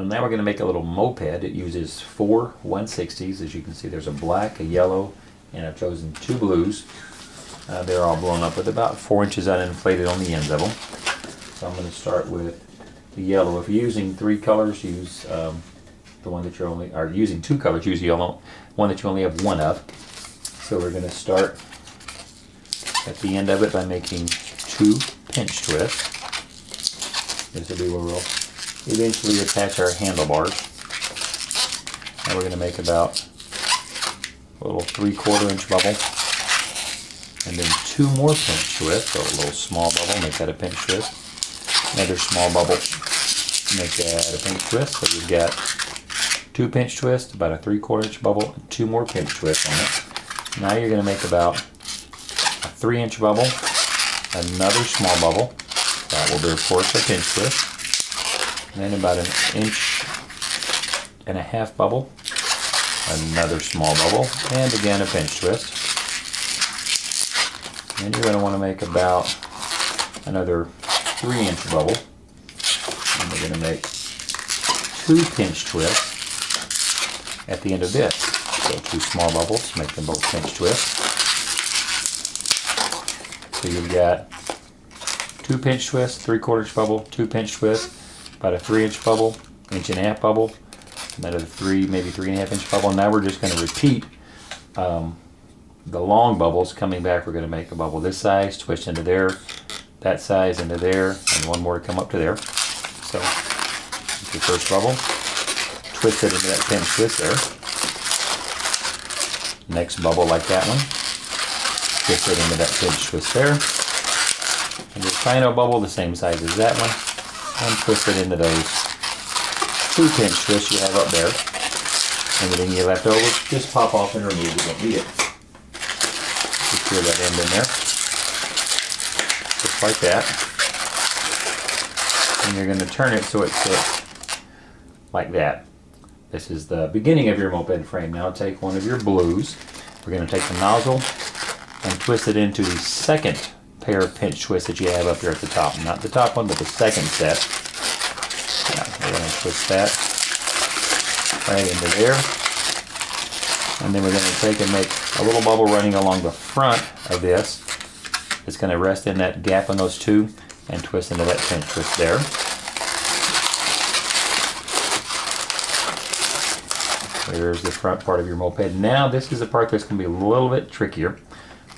Now we're going to make a little moped. It uses 4 160s. As you can see, there's a black, a yellow, and I've chosen 2 blues. They're all blown up with about 4 inches uninflated on the ends of them. So I'm going to start with the yellow. If you're using 3 colors, use the one that you're only, or using 2 colors, use the yellow one that you only have 1 of. So we're going to start at the end of it by making 2 pinch twists. This will be where we'll eventually attach our handlebars. And we're going to make about a little 3/4 inch bubble. And then 2 more pinch twists, so a little small bubble, make that a pinch twist. Another small bubble, make that a pinch twist. So we've got 2 pinch twists, about a 3/4 inch bubble, and 2 more pinch twists on it. Now you're going to make about a 3-inch bubble, another small bubble. That will be, of course, a pinch twist. And then about 1.5 inch bubble, another small bubble, and again a pinch twist. And you're going to want to make about another 3-inch bubble. And we're going to make 2 pinch twists at the end of this. So 2 small bubbles, make them both pinch twists. So you've got 2 pinch twists, 3/4 inch bubble, 2 pinch twists, about a 3-inch bubble, 1.5 inch bubble, another 3, maybe 3.5 inch bubble. Now we're just going to repeat the long bubbles coming back. We're going to make a bubble this size, twist into there, that size into there, and 1 more to come up to there. So your first bubble, twist it into that pinch twist there. Next bubble like that one, twist it into that pinch twist there. And your final bubble the same size as that one, and twist it into those 2 pinch twists you have up there. Everything you left over, just pop off and remove. You don't need it. Secure that end in there, just like that. And you're going to turn it so it sits like that. This is the beginning of your moped frame. Now take one of your blues. We're going to take the nozzle and twist it into the second pair of pinch twists that you have up here at the top. Not the top one, but the second set. Yeah, we're going to twist that right into there. And then we're going to take and make a little bubble running along the front of this. It's going to rest in that gap in those 2 and twist into that pinch twist there. There's the front part of your moped. Now this is the part that's going to be a little bit trickier.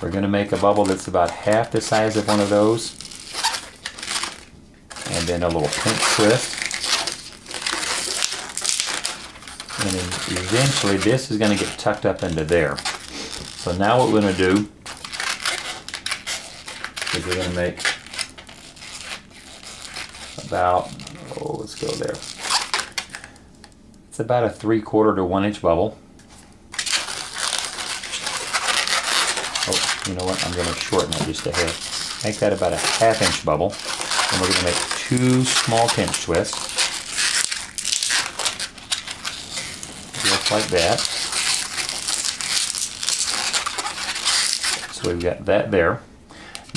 We're going to make a bubble that's about half the size of one of those. And then a little pinch twist. And then eventually this is going to get tucked up into there. So now what we're going to do is we're going to make about, let's go there. It's about a 3/4 to 1 inch bubble. Oh, you know what? I'm going to shorten that just a hair. Make that about a 1/2 inch bubble. And we're going to make 2 small pinch twists. Just like that. So we've got that there.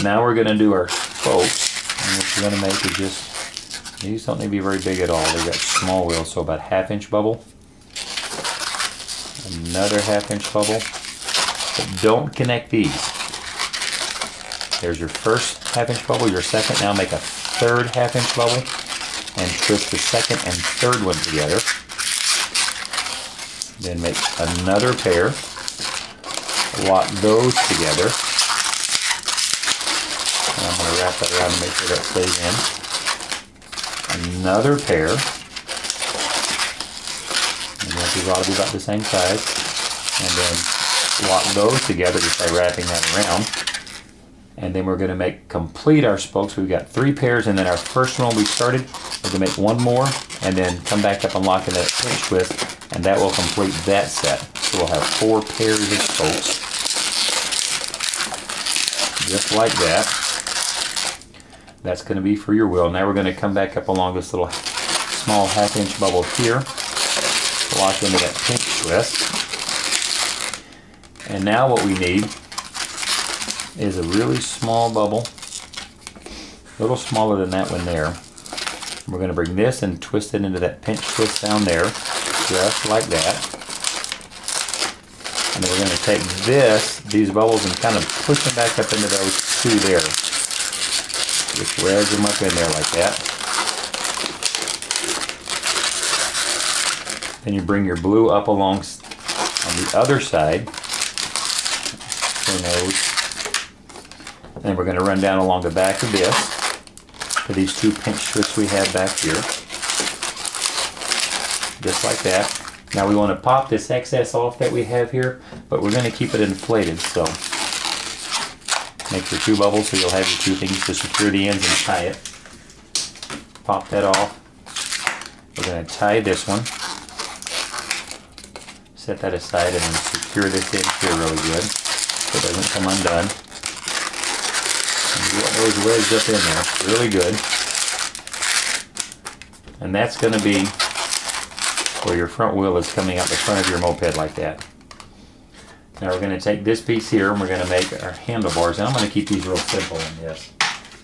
Now we're going to do our spokes. And what you're going to make is just, these don't need to be very big at all. They've got small wheels, so about 1/2 inch bubble. Another 1/2 inch bubble. But don't connect these. There's your first 1/2 inch bubble, your second. Now make a third 1/2 inch bubble and twist the second and third one together. Then make another pair. Lock those together. And I'm going to wrap that around and make sure that stays in. Another pair. And then these ought to be about the same size. And then lock those together just by wrapping that around. And then we're going to complete our spokes. We've got 3 pairs, and then our first one we started, we're going to make 1 more, and then come back up and lock in that pinch twist, and that will complete that set. So we'll have 4 pairs of spokes. Just like that. That's going to be for your wheel. Now we're going to come back up along this little small 1/2 inch bubble here, lock into that pinch twist. And now what we need is a really small bubble, a little smaller than that one there. We're going to bring this and twist it into that pinch twist down there, just like that. And then we're going to take these bubbles and kind of push them back up into those two there. Just wedge them up in there like that. Then you bring your blue up along on the other side. And we're going to run down along the back of this for these two pinch twists we have back here. Just like that. Now we want to pop this excess off that we have here, but we're going to keep it inflated. So make your two bubbles so you'll have your two things to secure the ends and tie it. Pop that off. We're going to tie this one. Set that aside and then secure this in here really good so it doesn't come undone. And get those wedged up in there really good. And that's going to be where your front wheel is coming out the front of your moped like that. Now we're going to take this piece here and we're going to make our handlebars. And I'm going to keep these real simple in this.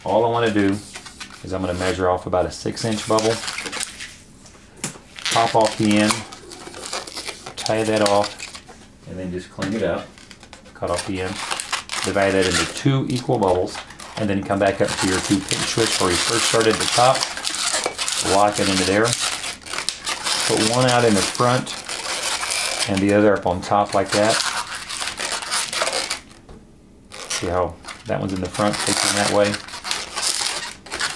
All I want to do is I'm going to measure off about a 6-inch bubble. Pop off the end. Tie that off. And then just clean it up. Cut off the end. Divide that into 2 equal bubbles. And then come back up to your 2 pinch twists where you first started at the top. Lock it into there. Put one out in the front and the other up on top like that. See how that one's in the front facing that way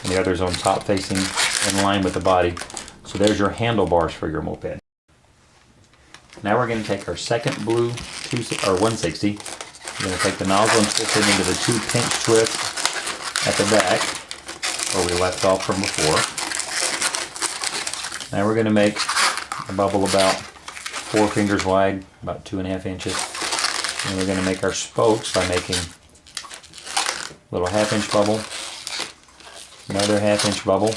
and the other's on top facing in line with the body. So there's your handlebars for your moped. Now we're going to take our second blue 160. We're going to take the nozzle and twist it into the 2 pinch twists at the back where we left off from before. Now we're going to make a bubble about 4 fingers wide, about 2.5 inches. And we're going to make our spokes by making a little 1/2-inch bubble, another 1/2-inch bubble,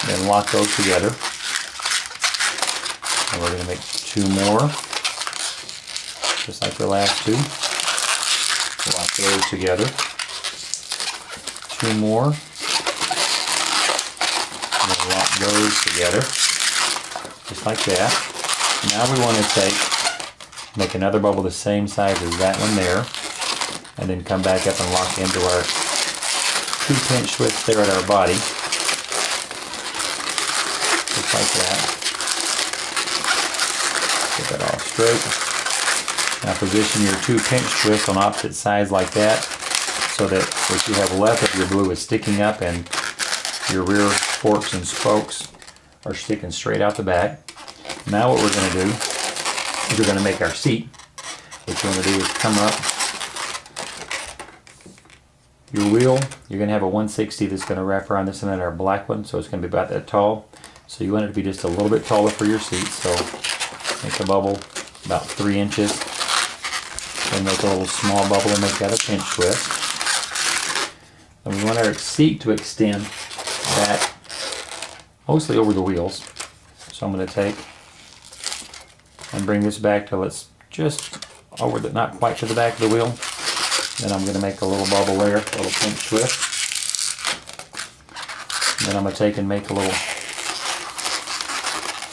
then lock those together. And we're going to make 2 more, just like the last 2. Lock those together. 2 more. And then lock those together, just like that. Now we want to make another bubble the same size as that one there, and then come back up and lock into our 2 pinch twists there at our body, just like that. Get that all straight. Now position your 2 pinch twists on opposite sides like that, so that what you have left of your blue is sticking up and your rear forks and spokes are sticking straight out the back. Now what we're going to do is we're going to make our seat. What you want to do is come up your wheel. You're going to have a 160 that's going to wrap around this and then our black one, so it's going to be about that tall. So you want it to be just a little bit taller for your seat. So make a bubble about 3 inches. Then make a little small bubble and make that a pinch twist. And we want our seat to extend back mostly over the wheels. So I'm going to take and bring this back till it's just over the, not quite to the back of the wheel. Then I'm going to make a little bubble there, a little pinch twist. And then I'm going to take and make a little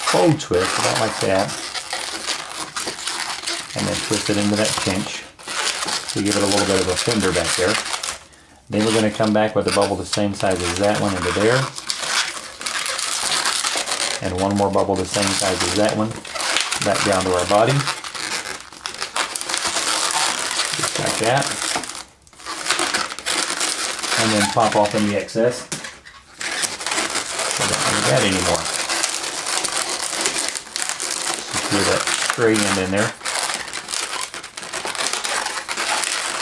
fold twist, about like that. And then twist it into that pinch to give it a little bit of a fender back there. Then we're going to come back with a bubble the same size as that one into there. And one more bubble the same size as that one, back down to our body. Just like that. And then pop off any excess. So don't need that anymore. Secure that stray end in there.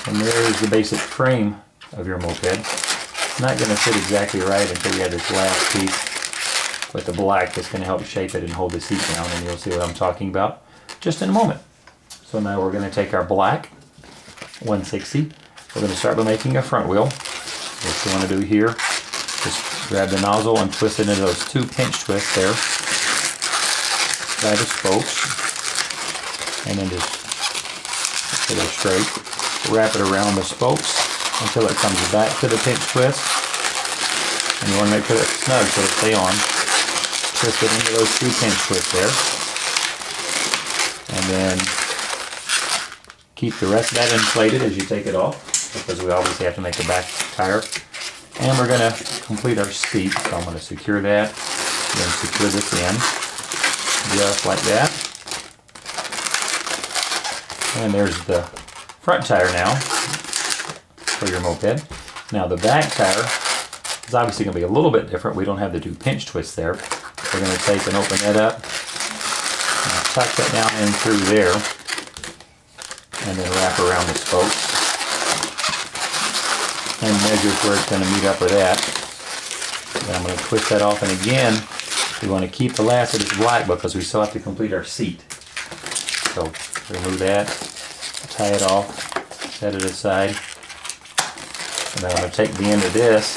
And there's the basic frame of your moped. It's not going to fit exactly right until we have this last piece with the black that's going to help shape it and hold the seat down, and you'll see what I'm talking about just in a moment. So now we're going to take our black 160. We're going to start by making a front wheel. What you want to do here, just grab the nozzle and twist it into those 2 pinch twists there by the spokes, and then just get it straight. Wrap it around the spokes until it comes back to the pinch twist. And you want to make sure that's snug so it'll stay on. Twist it into those 2 pinch twists there. And then keep the rest of that inflated as you take it off, because we obviously have to make the back tire. And we're going to complete our seat, so I'm going to secure that, then secure this in, just like that. And there's the front tire now for your moped. Now the back tire is obviously going to be a little bit different. We don't have the 2 pinch twists there. We're going to take and open that up, and tuck that down in through there, and then wrap around the spokes. And measure where it's going to meet up with that. Then I'm going to twist that off, and again, we want to keep the last of this black because we still have to complete our seat. So remove that, tie it off, set it aside, and then I'm going to take the end of this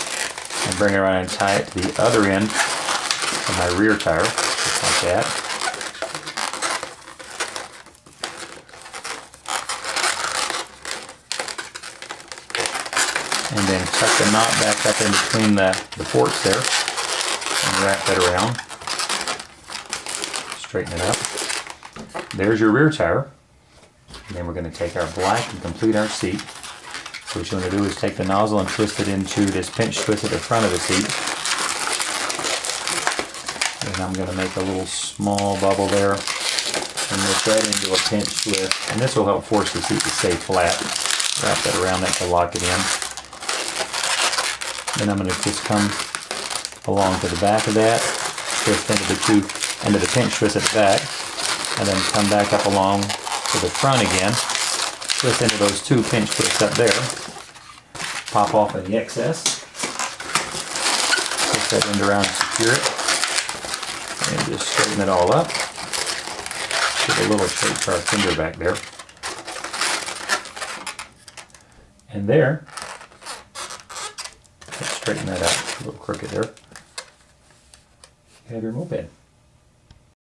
and bring it around and tie it to the other end of my rear tire, just like that. And then tuck the knot back up in between the forks there and wrap that around. Straighten it up. There's your rear tire. And then we're going to take our black and complete our seat. So what you want to do is take the nozzle and twist it into this pinch twist at the front of the seat. And I'm going to make a little small bubble there and lift that into a pinch twist. And this will help force the seat to stay flat. Wrap that around that to lock it in. Then I'm going to just come along to the back of that, twist into the pinch twist at the back, and then come back up along to the front again, twist into those 2 pinch twists up there, pop off any excess, twist that end around and secure it, and just straighten it all up. Give a little shape for our fender back there. And there, let's straighten that out, a little crooked there. You have your moped.